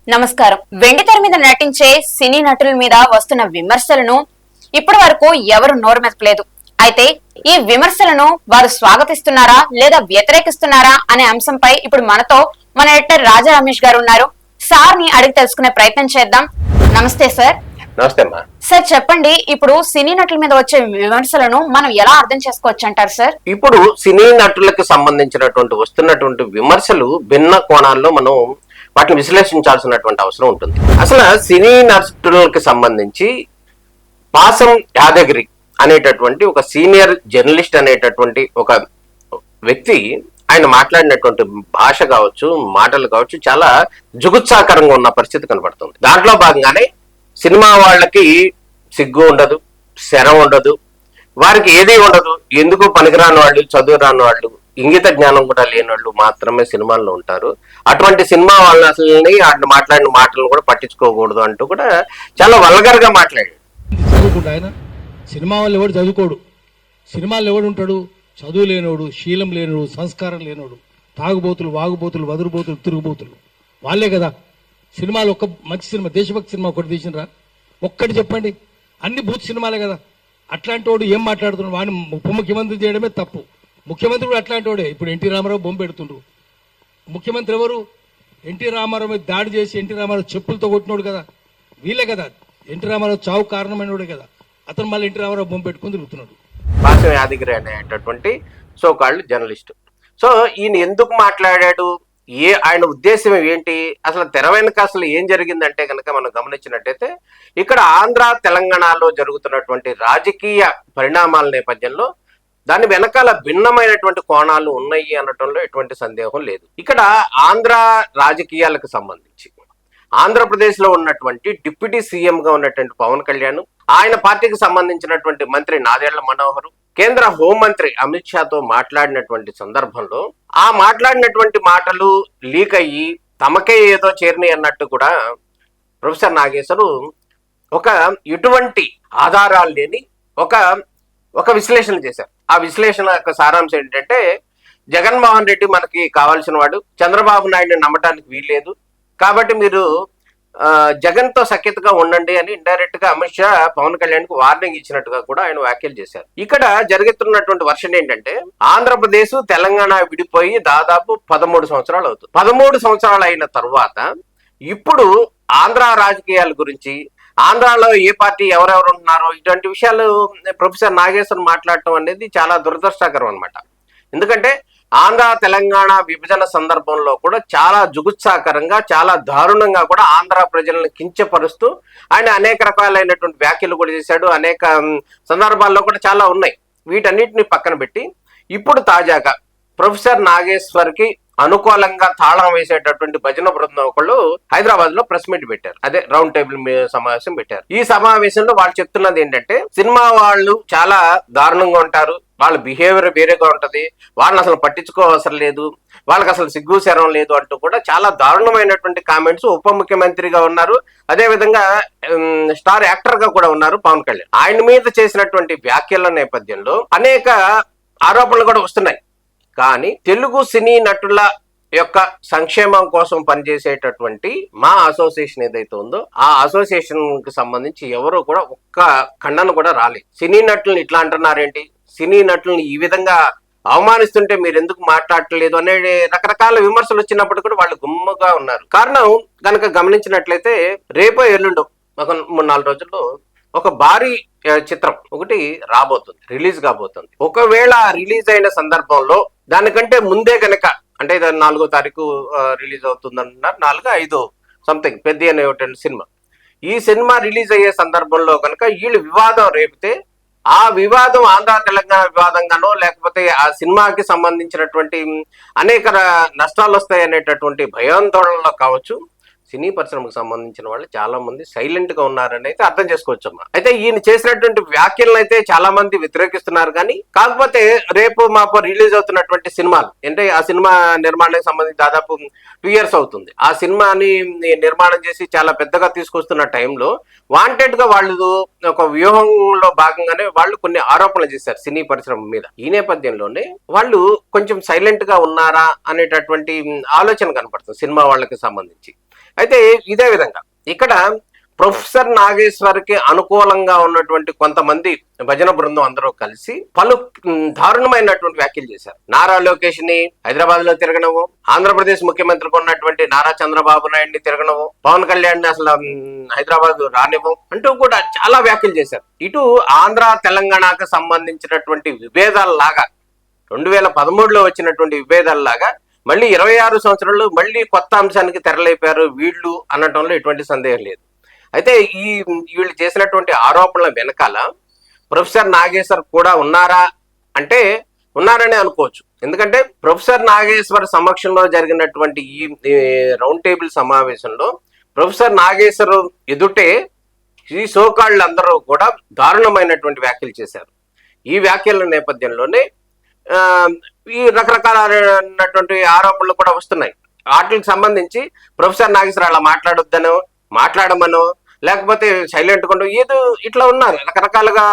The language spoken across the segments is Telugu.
నమస్కారం. వెండితెర మీద నటించే సినీ నటుల మీద వస్తున్న విమర్శలను ఇప్పటి వరకు ఎవరు నోరు మెదపలేదు. అయితే ఈ విమర్శలను వారు స్వాగతిస్తున్నారా లేదా వ్యతిరేకిస్తున్నారా అనే అంశంపై ఇప్పుడు మనతో మన ఎడిటర్ రాజా రమేష్ గారు ఉన్నారు. సార్ ని అడిగి తెలుసుకునే ప్రయత్నం చేద్దాం. నమస్తే సార్. నమస్తే అమ్మా. సార్ చెప్పండి, ఇప్పుడు సినీ నటుల మీద వచ్చే విమర్శలను మనం ఎలా అర్థం చేసుకోవచ్చు అంటారు సార్? ఇప్పుడు సినీ నటులకు సంబంధించినటువంటి వస్తున్నటువంటి విమర్శలు భిన్న కోణాల్లో మనం వాటిని విశ్లేషించాల్సినటువంటి అవసరం ఉంటుంది. అసలు సినీ నటులకు సంబంధించి పాసం యాదగిరి అనేటటువంటి ఒక సీనియర్ జర్నలిస్ట్ అనేటటువంటి ఒక వ్యక్తి ఆయన మాట్లాడినటువంటి భాష కావచ్చు, మాటలు కావచ్చు, చాలా జుగుత్సాకరంగా ఉన్న పరిస్థితి కనబడుతుంది. దాంట్లో భాగంగానే సినిమా వాళ్ళకి సిగ్గు ఉండదు, శరం ఉండదు, వారికి ఏదీ ఉండదు, ఎందుకు పనికిరాని వాళ్ళు, చదువు రాని వాళ్ళు, ఇంగిత జ్ఞానం కూడా లేని వాళ్ళు మాత్రమే సినిమాల్లో ఉంటారు. అటువంటి సినిమా వాళ్ళని అసలు అటు మాట్లాడిన మాటలను కూడా పట్టించుకోకూడదు అంటూ కూడా చాలా వల్గర్ గా మాట్లాడాడు. ఆయన సినిమా వాళ్ళు ఎవడు చదువుకోడు, సినిమాల్లో ఎవడు ఉంటాడు? చదువు లేనోడు, శీలం లేనోడు, సంస్కారం లేనోడు, తాగుబోతులు, వాగుబోతులు, వదురుబోతులు, తిరుగుబోతులు వాళ్ళే కదా సినిమాలు. ఒక్క మంచి సినిమా, దేశభక్తి సినిమా ఒకటి తీసినరా? ఒక్కటి చెప్పండి. అన్ని బూత్ సినిమాలే కదా. అట్లాంటి వాడు ఏం మాట్లాడుతున్నాడు? వాడిని ఉప ముఖ్యమంత్రి చేయడమే తప్పు. ముఖ్యమంత్రి కూడా అట్లాంటి వాడే. ఇప్పుడు ఎన్టీ రామారావు బొమ్మ పెడుతుండ్రు. ముఖ్యమంత్రి ఎవరు? ఎన్టీ రామారావు మీద దాడి చేసి ఎన్టీ రామారావు చెప్పులతో కొట్టినోడు కదా, వీళ్ళే కదా. ఎన్టీ రామారావు చావు కారణమైనోడే కదా. అతను మళ్ళీ ఎన్టీ రామారావు బొమ్మ పెట్టుకుని తిరుగుతున్నాడు. పాసం యాదగిరి అనేటటువంటి సోకాళ్ళు జర్నలిస్ట్. సో ఈయన ఎందుకు మాట్లాడాడు, ఆయన ఉద్దేశం ఏంటి, అసలు తెర వెనుక అసలు ఏం జరిగిందంటే కనుక మనం గమనించినట్టయితే ఇక్కడ ఆంధ్ర తెలంగాణలో జరుగుతున్నటువంటి రాజకీయ పరిణామాల నేపథ్యంలో దాని వెనకాల భిన్నమైనటువంటి కోణాలు ఉన్నాయి అనటంలో ఎటువంటి సందేహం లేదు. ఇక్కడ ఆంధ్ర రాజకీయాలకు సంబంధించి ఆంధ్రప్రదేశ్ లో ఉన్నటువంటి డిప్యూటీ సీఎం గా ఉన్నటువంటి పవన్ కళ్యాణ్, ఆయన పార్టీకి సంబంధించినటువంటి మంత్రి నాదెళ్ల మనోహర్, కేంద్ర హోంమంత్రి అమిత్ షాతో మాట్లాడినటువంటి సందర్భంలో ఆ మాట్లాడినటువంటి మాటలు లీక్ అయ్యి తమకే ఏదో చేరినాయి అన్నట్టు కూడా ప్రొఫెసర్ నాగేశ్వరు ఒక ఎటువంటి ఆధారాలు లేని ఒక విశ్లేషణ చేశారు. ఆ విశ్లేషణ యొక్క సారాంశం ఏంటంటే, జగన్మోహన్ రెడ్డి మనకి కావాల్సిన వాడు, చంద్రబాబు నాయుడిని నమ్మటానికి వీల్లేదు, కాబట్టి మీరు జగన్ తో సఖ్యతగా ఉండండి అని ఇండైరెక్ట్ గా అమిత్ షా పవన్ కళ్యాణ్ కు వార్నింగ్ ఇచ్చినట్టుగా కూడా ఆయన వ్యాఖ్యలు చేశారు. ఇక్కడ జరుగుతున్నటువంటి వర్షన్ ఏంటంటే, ఆంధ్రప్రదేశ్ తెలంగాణ విడిపోయి దాదాపు 13 సంవత్సరాలు అవుతుంది. 13 సంవత్సరాలు అయిన తర్వాత ఇప్పుడు ఆంధ్ర రాజకీయాల గురించి, ఆంధ్రాలో ఏ పార్టీ ఎవరెవరు ఉంటున్నారో ఇటువంటి విషయాలు ప్రొఫెసర్ నాగేశ్వర్ మాట్లాడటం అనేది చాలా దురదృష్టకరం అనమాట. ఎందుకంటే ఆంధ్ర తెలంగాణ విభజన సందర్భంలో కూడా చాలా జుగుత్సాకరంగా, చాలా దారుణంగా కూడా ఆంధ్ర ప్రజలను కించపరుస్తూ ఆయన అనేక రకాలైనటువంటి వ్యాఖ్యలు కూడా చేశాడు. అనేక సందర్భాల్లో కూడా చాలా ఉన్నాయి. వీటన్నిటిని పక్కన పెట్టి ఇప్పుడు తాజాగా ప్రొఫెసర్ నాగేశ్వర్ కి అనుకూలంగా తాళం వేసేటటువంటి భజన బృందం ఒకళ్ళు హైదరాబాద్ లో ప్రెస్ మీట్ పెట్టారు. అదే రౌండ్ టేబుల్ సమావేశం పెట్టారు. ఈ సమావేశంలో వాళ్ళు చెప్తున్నది ఏంటంటే, సినిమా వాళ్ళు చాలా దారుణంగా ఉంటారు, వాళ్ళ బిహేవియర్ వేరేగా ఉంటది, వాళ్ళని అసలు పట్టించుకోవసరం లేదు, వాళ్ళకి అసలు సిగ్గు శరం లేదు అంటూ కూడా చాలా దారుణమైనటువంటి కామెంట్స్. ఉప ముఖ్యమంత్రిగా ఉన్నారు, అదే విధంగా స్టార్ యాక్టర్ గా కూడా ఉన్నారు పవన్ కళ్యాణ్. ఆయన మీద చేసినటువంటి వ్యాఖ్యల నేపథ్యంలో అనేక ఆరోపణలు కూడా వస్తున్నాయి. కానీ తెలుగు సినీ నటుల యొక్క సంక్షేమం కోసం పనిచేసేటటువంటి మా అసోసియేషన్ ఏదైతే ఉందో ఆ అసోసియేషన్ కి సంబంధించి ఎవరు కూడా ఒక్క ఖండన కూడా రాలేదు. సినీ నటులను ఇట్లా అంటున్నారేంటి, సినీ నటులను ఈ విధంగా అవమానిస్తుంటే మీరు ఎందుకు మాట్లాడట్లేదు అనే రకరకాల విమర్శలు వచ్చినప్పుడు కూడా వాళ్ళు గుమ్మగా ఉన్నారు. కారణం కనుక గమనించినట్లయితే రేపో ఎల్లుండో ఒక 3-4 రోజుల్లో ఒక భారీ చిత్రం ఒకటి రాబోతుంది, రిలీజ్ కాబోతుంది. ఒకవేళ రిలీజ్ అయిన సందర్భంలో దానికంటే ముందే కనుక, అంటే 4వ తారీఖు రిలీజ్ అవుతుంది అంటున్నారు, 4-5 సంథింగ్ పెద్ద అనేటువంటి సినిమా. ఈ సినిమా రిలీజ్ అయ్యే సందర్భంలో కనుక వీళ్ళు వివాదం రేపితే ఆ వివాదం ఆంధ్ర తెలంగాణ వివాదంగానో లేకపోతే ఆ సినిమాకి సంబంధించినటువంటి అనేక నష్టాలు వస్తాయి అనేటటువంటి భయాందోళనలో కావచ్చు సినీ పరిశ్రమకు సంబంధించిన వాళ్ళు చాలా మంది సైలెంట్ గా ఉన్నారని అయితే అర్థం చేసుకోవచ్చమ్మా. అయితే ఈయన చేసినటువంటి వ్యాఖ్యలను అయితే చాలా మంది వ్యతిరేకిస్తున్నారు. కానీ కాకపోతే రేపు మాపు రిలీజ్ అవుతున్నటువంటి సినిమాలు అంటే ఆ సినిమా నిర్మాణానికి సంబంధించి దాదాపు 2 years అవుతుంది. ఆ సినిమాని నిర్మాణం చేసి చాలా పెద్దగా తీసుకొస్తున్న టైంలో వాంటెడ్ గా వాళ్ళు ఒక వ్యూహంలో భాగంగానే వాళ్ళు కొన్ని ఆరోపణలు చేశారు సినీ పరిశ్రమ మీద. ఈ నేపథ్యంలోనే వాళ్ళు కొంచెం సైలెంట్ గా ఉన్నారా అనేటటువంటి ఆలోచన కనపడుతుంది సినిమా వాళ్ళకి సంబంధించి. అయితే ఇదే విధంగా ఇక్కడ ప్రొఫెసర్ నాగేశ్వర్కి అనుకూలంగా ఉన్నటువంటి కొంతమంది భజన బృందం అందరూ కలిసి పలు దారుణమైనటువంటి వ్యాఖ్యలు చేశారు. నారా లోకేష్ ని హైదరాబాద్ లో తిరగనవు, ఆంధ్రప్రదేశ్ ముఖ్యమంత్రిగా ఉన్నటువంటి నారా చంద్రబాబు నాయుడిని తిరగనవు, పవన్ కళ్యాణ్ అసలు హైదరాబాద్ రానివ్వం అంటూ కూడా చాలా వ్యాఖ్యలు చేశారు. ఇటు ఆంధ్ర తెలంగాణకు సంబంధించినటువంటి విభేదాలలాగా 2013లో వచ్చినటువంటి విభేదాలలాగా మళ్ళీ 26 సంవత్సరాలు మళ్ళీ కొత్త అంశానికి తెరలేపారు వీళ్ళు అనటంలో ఎటువంటి సందేహం లేదు. అయితే వీళ్ళు చేసినటువంటి ఆరోపణల వెనకాల ప్రొఫెసర్ నాగేశ్వర్ కూడా ఉన్నారా అంటే ఉన్నారని అనుకోవచ్చు. ఎందుకంటే ప్రొఫెసర్ నాగేశ్వర్ సమక్షంలో జరిగినటువంటి ఈ రౌండ్ టేబుల్ సమావేశంలో ప్రొఫెసర్ నాగేశ్వర్ ఎదుటే ఈ సోకాళ్ళు అందరూ కూడా దారుణమైనటువంటి వ్యాఖ్యలు చేశారు. ఈ వ్యాఖ్యల నేపథ్యంలోనే ఈ రకరకాలైనటువంటి ఆరోపణలు కూడా వస్తున్నాయి. వాటికి సంబంధించి ప్రొఫెసర్ నాగేశ్వర్ అలా మాట్లాడొద్దనో మాట్లాడమనో లేకపోతే సైలెంట్ గా ఏదో ఇట్లా ఉన్నారు. రకరకాలుగా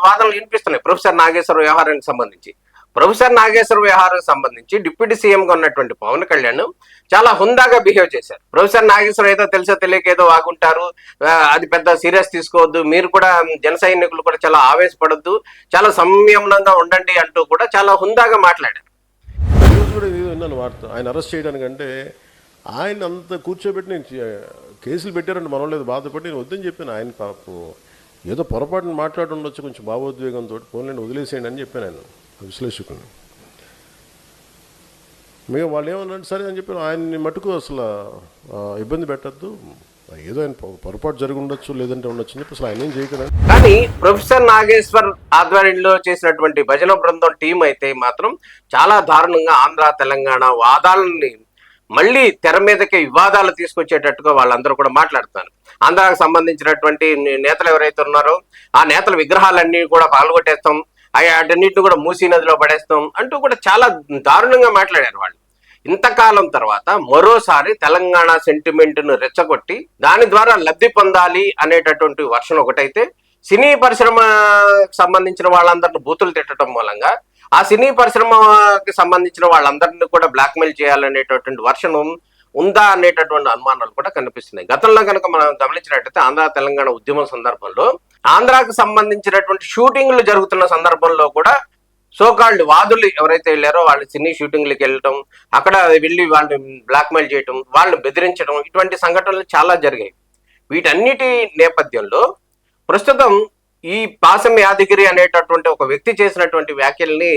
వాదనలు వినిపిస్తున్నాయి ప్రొఫెసర్ నాగేశ్వర వ్యవహారానికి సంబంధించి. ప్రొఫెసర్ నాగేశ్వర వ్యవహారానికి సంబంధించి డిప్యూటీ సీఎంగా ఉన్నటువంటి పవన్ కళ్యాణ్ చాలా హుందాగా బిహేవ్ చేశారు. ప్రొఫెసర్ నాగేశ్వర ఏదో తెలుసో తెలియక ఏదో వాగుంటారు, అది పెద్ద సీరియస్ తీసుకోవద్దు, మీరు కూడా జన సైనికులు కూడా చాలా ఆవేశపడద్దు, చాలా సంయమనంగా ఉండండి అంటూ కూడా చాలా హుందాగా మాట్లాడారు. ఈరోజు కూడా ఇది విన్నాను వార్త, ఆయన అరెస్ట్ చేయడానికంటే ఆయన అంత కూర్చోబెట్టి నేను కేసులు పెట్టారంటే మనం లేదు బాధపడి నేను వద్దని చెప్పాను. ఆయన పాపం ఏదో పొరపాటున మాట్లాడి ఉండొచ్చు కొంచెం భావోద్వేగంతో, ఫోన్లను వదిలేసేయండి అని చెప్పాను ఆయన విశ్లేషకుని. మేము వాళ్ళు ఏమన్నాడు సరే అని చెప్పాను. ఆయన్ని మటుకు అసలు ఇబ్బంది పెట్టద్దు, ఏదో ఆయన పొరపాటు జరిగి ఉండొచ్చు లేదంటే ఉండొచ్చు అని చెప్పి అసలు ఆయన ఏం చేయగల. కానీ ప్రొఫెసర్ నాగేశ్వర్ ఆధ్వర్యంలో చేసినటువంటి భజన బృందం టీం అయితే మాత్రం చాలా దారుణంగా ఆంధ్ర తెలంగాణ వాదాలని మళ్ళీ తెర మీదకి వివాదాలు తీసుకొచ్చేటట్టుగా వాళ్ళందరూ కూడా మాట్లాడుతున్నారు. ఆంధ్రాకు సంబంధించినటువంటి నేతలు ఎవరైతే ఉన్నారో ఆ నేతల విగ్రహాలన్నీ కూడా పాల్గొట్టేస్తాం, అన్నింటిని కూడా మూసీ నదిలో పడేస్తాం అంటూ కూడా చాలా దారుణంగా మాట్లాడారు వాళ్ళు. ఇంతకాలం తర్వాత మరోసారి తెలంగాణ సెంటిమెంట్ను రెచ్చగొట్టి దాని ద్వారా లబ్ధి పొందాలి అనేటటువంటి వర్షన్ ఒకటైతే, సినీ పరిశ్రమకు సంబంధించిన వాళ్ళందరిని బూతులు తిట్టడం మూలంగా ఆ సినీ పరిశ్రమకి సంబంధించిన వాళ్ళందరినీ కూడా బ్లాక్మెయిల్ చేయాలనేటటువంటి వర్షన్ ఉందా అనేటటువంటి అనుమానాలు కూడా కనిపిస్తున్నాయి. గతంలో కనుక మనం గమనించినట్టయితే ఆంధ్ర తెలంగాణ ఉద్యమం సందర్భంలో ఆంధ్రాకు సంబంధించినటువంటి షూటింగ్లు జరుగుతున్న సందర్భంలో కూడా సోకాళ్ళు వాదులు ఎవరైతే వెళ్ళారో వాళ్ళు సినీ షూటింగ్లకు వెళ్ళటం, అక్కడ వెళ్ళి వాళ్ళని బ్లాక్మెయిల్ చేయటం, వాళ్ళని బెదిరించడం, ఇటువంటి సంఘటనలు చాలా జరిగాయి. వీటన్నిటి నేపథ్యంలో ప్రస్తుతం ఈ పాసం యాదగిరి అనేటటువంటి ఒక వ్యక్తి చేసినటువంటి వ్యాఖ్యల్ని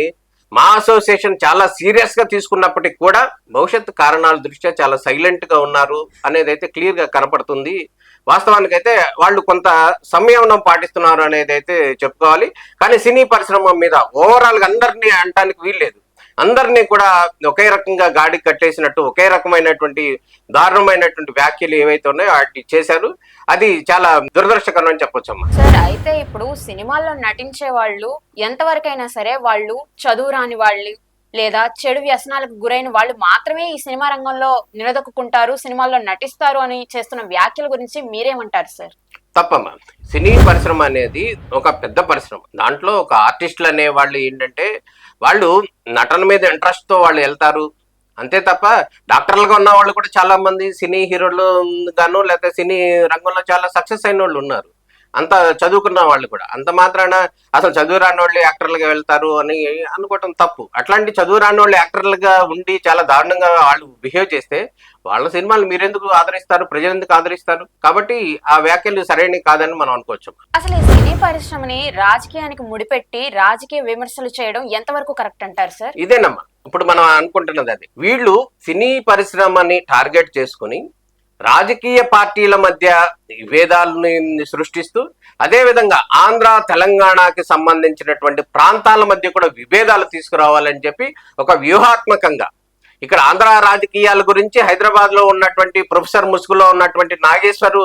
మా అసోసియేషన్ చాలా సీరియస్ గా తీసుకున్నప్పటికీ కూడా భవిష్యత్ కారణాల దృష్ట్యా చాలా సైలెంట్ గా ఉన్నారు అనేది అయితే క్లియర్ గా కనపడుతుంది. వాస్తవానికైతే వాళ్ళు కొంత సంయమనం పాటిస్తున్నారు అనేది అయితే చెప్పుకోవాలి. కానీ సినీ పరిశ్రమ మీద ఓవరాల్ గా అందరినీ అనటానికి వీల్లేదు. అందరినీ కూడా ఒకే రకంగా గాడి కట్టేసినట్టు ఒకే రకమైనటువంటి దారుణమైనటువంటి వ్యాఖ్యలు ఏవైతే ఉన్నాయో వాటి చేశారు. అది చాలా దురదృష్టకరం అని చెప్పొచ్చమ్మా. సార్, అయితే ఇప్పుడు సినిమాల్లో నటించే వాళ్ళు ఎంతవరకైనా సరే వాళ్ళు చదువు రాని వాళ్ళు లేదా చెడు వ్యసనాలకు గురైన వాళ్ళు మాత్రమే ఈ సినిమా రంగంలో నిలదొక్కుంటారు, సినిమాల్లో నటిస్తారు అని చేస్తున్న వ్యాఖ్యల గురించి మీరేమంటారు సార్? తప్పమ్మా. సినీ పరిశ్రమ అనేది ఒక పెద్ద పరిశ్రమ. దాంట్లో ఒక ఆర్టిస్టులు అనే వాళ్ళు ఏంటంటే వాళ్ళు నటన మీద ఇంట్రెస్ట్ తో వాళ్ళు వెళ్తారు అంతే తప్ప, డాక్టర్లుగా ఉన్న వాళ్ళు కూడా చాలా మంది సినీ హీరోలు గాను లేకపోతే సినీ రంగంలో చాలా సక్సెస్ అయిన వాళ్ళు ఉన్నారు. అంత చదువుకున్న వాళ్ళు కూడా. అంత మాత్రాన అసలు చదువు రాని వాళ్ళు యాక్టర్లుగా వెళ్తారు అని అనుకోవటం తప్పు. అట్లాంటి చదువు రాని వాళ్ళు యాక్టర్లుగా ఉండి చాలా దారుణంగా వాళ్ళు బిహేవ్ చేస్తే వాళ్ళ సినిమాలు మీరెందుకు ఆదరిస్తారు, ప్రజలు ఎందుకు ఆదరిస్తారు? కాబట్టి ఆ వ్యాఖ్యలు సరైనవి కాదని మనం అనుకోవచ్చు. అసలు ఈ సినీ పరిశ్రమని రాజకీయానికి ముడిపెట్టి రాజకీయ విమర్శలు చేయడం ఎంతవరకు కరెక్ట్ అంటారు సార్? ఇదేనమ్మా ఇప్పుడు మనం అనుకుంటున్నది. అది వీళ్ళు సినీ పరిశ్రమని టార్గెట్ చేసుకుని రాజకీయ పార్టీల మధ్య విభేదాలను సృష్టిస్తూ, అదేవిధంగా ఆంధ్ర తెలంగాణకి సంబంధించినటువంటి ప్రాంతాల మధ్య కూడా విభేదాలు తీసుకురావాలని చెప్పి ఒక వ్యూహాత్మకంగా ఇక్కడ ఆంధ్ర రాజకీయాల గురించి హైదరాబాద్ లో ఉన్నటువంటి ప్రొఫెసర్ ముసుగులో ఉన్నటువంటి నాగేశ్వర్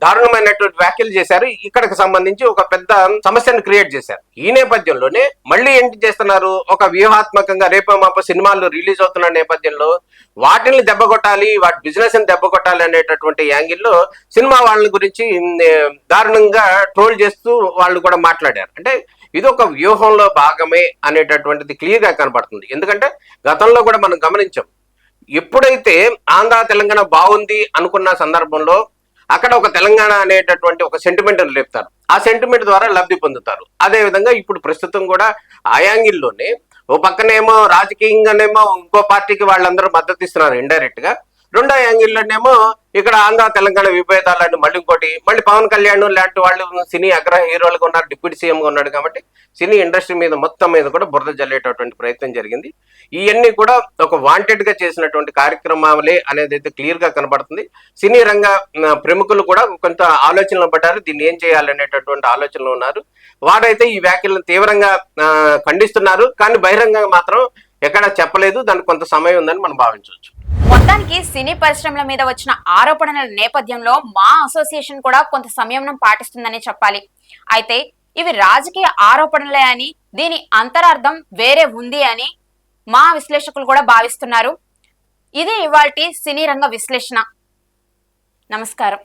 దారుణమైనటువంటి వ్యాఖ్యలు చేశారు. ఇక్కడికి సంబంధించి ఒక పెద్ద సమస్యను క్రియేట్ చేశారు. ఈ నేపథ్యంలోనే మళ్ళీ ఏంటి చేస్తున్నారు, ఒక వ్యూహాత్మకంగా రేపు మాప సినిమాలు రిలీజ్ అవుతున్న నేపథ్యంలో వాటిని దెబ్బకొట్టాలి, వాటి బిజినెస్ ని దెబ్బకొట్టాలి అనేటటువంటి యాంగిల్లో సినిమా వాళ్ళ గురించి దారుణంగా ట్రోల్ చేస్తూ వాళ్ళు కూడా మాట్లాడారు. అంటే ఇది ఒక వ్యూహంలో భాగమే అనేటటువంటిది క్లియర్ గా కనబడుతుంది. ఎందుకంటే గతంలో కూడా మనం గమనించాం, ఎప్పుడైతే ఆంధ్ర తెలంగాణ బాగుంది అనుకున్న సందర్భంలో అక్కడ ఒక తెలంగాణ అనేటటువంటి ఒక సెంటిమెంట్ లేపుతారు. ఆ సెంటిమెంట్ ద్వారా లబ్ధి పొందుతారు. అదే విధంగా ఇప్పుడు ప్రస్తుతం కూడా ఆ యాంగిల్లోనే ఓ పక్కనేమో రాజకీయంగానేమో ఇంకో పార్టీకి వాళ్ళందరూ మద్దతు ఇస్తున్నారు ఇండైరెక్ట్ గా, రెండో యాంగిల్లోనేమో ఇక్కడ ఆంధ్ర తెలంగాణ విభేదాలని మళ్ళీ ఇంకోటి, మళ్ళీ పవన్ కళ్యాణ్ లాంటి వాళ్ళు సినీ అగ్ర హీరోలుగా ఉన్నారు, డిప్యూటీ సీఎంగా ఉన్నాడు కాబట్టి సినీ ఇండస్ట్రీ మీద మొత్తం మీద కూడా బురద జల్లేటటువంటి ప్రయత్నం జరిగింది. ఇవన్నీ కూడా ఒక వాంటెడ్ గా చేసినటువంటి కార్యక్రమాలే అనేది అయితే క్లియర్ గా కనబడుతుంది. సినీ రంగ ప్రముఖులు కూడా కొంత ఆలోచనలు పడ్డారు, దీన్ని ఏం చేయాలనేటటువంటి ఆలోచనలు ఉన్నారు. వారైతే ఈ వ్యాఖ్యలను తీవ్రంగా ఖండిస్తున్నారు, కానీ బహిరంగంగా మాత్రం ఎక్కడ చెప్పలేదు. దానికి కొంత సమయం ఉందని మనం భావించవచ్చు. మొత్తానికి సినీ పరిశ్రమల మీద వచ్చిన ఆరోపణల నేపథ్యంలో మా అసోసియేషన్ కూడా కొంత సంయమనం పాటిస్తుందని చెప్పాలి. అయితే ఇవి రాజకీయ ఆరోపణలే అని, దీని అంతరార్థం వేరే ఉంది అని మా విశ్లేషకులు కూడా భావిస్తున్నారు. ఇది ఇవాల్టి సినీ రంగ విశ్లేషణ. నమస్కారం.